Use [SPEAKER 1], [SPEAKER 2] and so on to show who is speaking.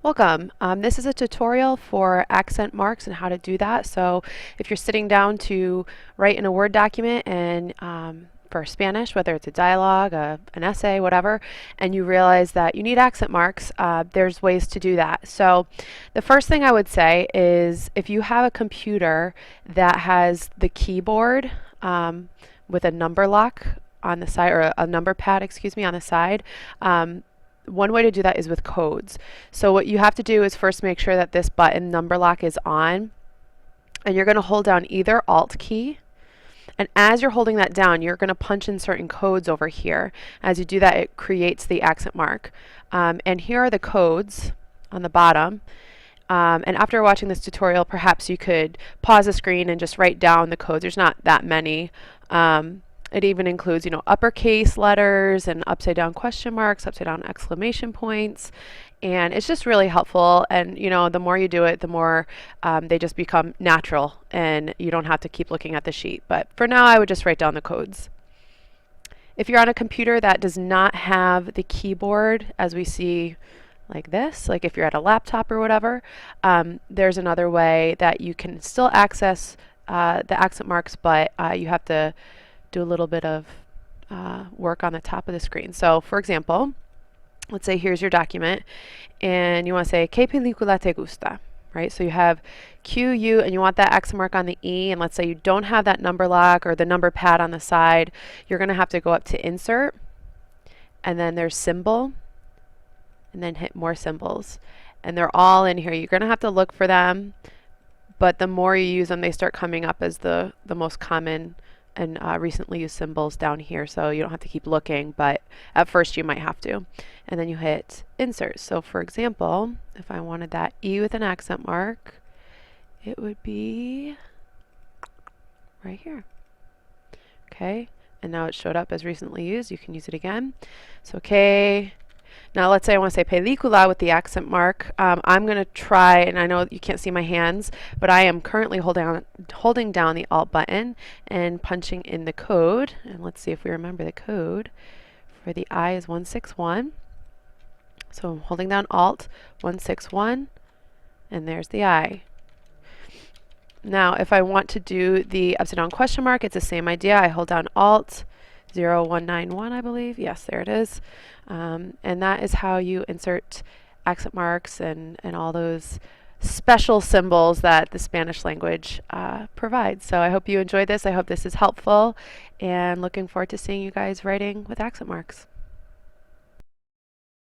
[SPEAKER 1] Welcome. This is a tutorial for accent marks and how to do that. So if you're sitting down to write in a Word document and for Spanish, whether it's a dialogue, an essay, whatever, and you realize that you need accent marks, there's ways to do that. So the first thing I would say is if you have a computer that has the keyboard with a number lock on the side, or a number pad, excuse me, on the side, one way to do that is with codes. So what you have to do is first make sure that this button number lock is on, and you're going to hold down either Alt key, and as you're holding that down you're going to punch in certain codes over here. As you do that, it creates the accent mark, and here are the codes on the bottom. And after watching this tutorial, perhaps you could pause the screen and just write down the codes. There's not that many. It even includes, uppercase letters and upside down question marks, upside down exclamation points. And it's just really helpful. And, the more you do it, the more they just become natural and you don't have to keep looking at the sheet. But for now, I would just write down the codes. If you're on a computer that does not have the keyboard, as we see like this, like if you're at a laptop or whatever, there's another way that you can still access the accent marks, but you have to do a little bit of work on the top of the screen. So for example, let's say here's your document and you want to say ¿Qué película te gusta? Right? So you have Q, U, and you want that accent mark on the E, and let's say you don't have that number lock or the number pad on the side, you're going to have to go up to Insert, and then there's Symbol, and then hit More Symbols. And they're all in here. You're going to have to look for them, but the more you use them, they start coming up as the most common and recently used symbols down here, so you don't have to keep looking, but at first you might have to. And then you hit Insert. So for example, if I wanted that E with an accent mark, it would be right here. Okay, and now it showed up as recently used. You can use it again. So okay. Now let's say I want to say película with the accent mark. I'm going to try, and I know you can't see my hands, but I am currently holding down the Alt button and punching in the code. And let's see if we remember the code. For the I is 161. So I'm holding down Alt 161, and there's the I. Now if I want to do the upside down question mark, it's the same idea. I hold down Alt 0191, I believe. Yes, there it is. And that is how you insert accent marks and all those special symbols that the Spanish language provides. So I hope you enjoyed this. I hope this is helpful, and looking forward to seeing you guys writing with accent marks.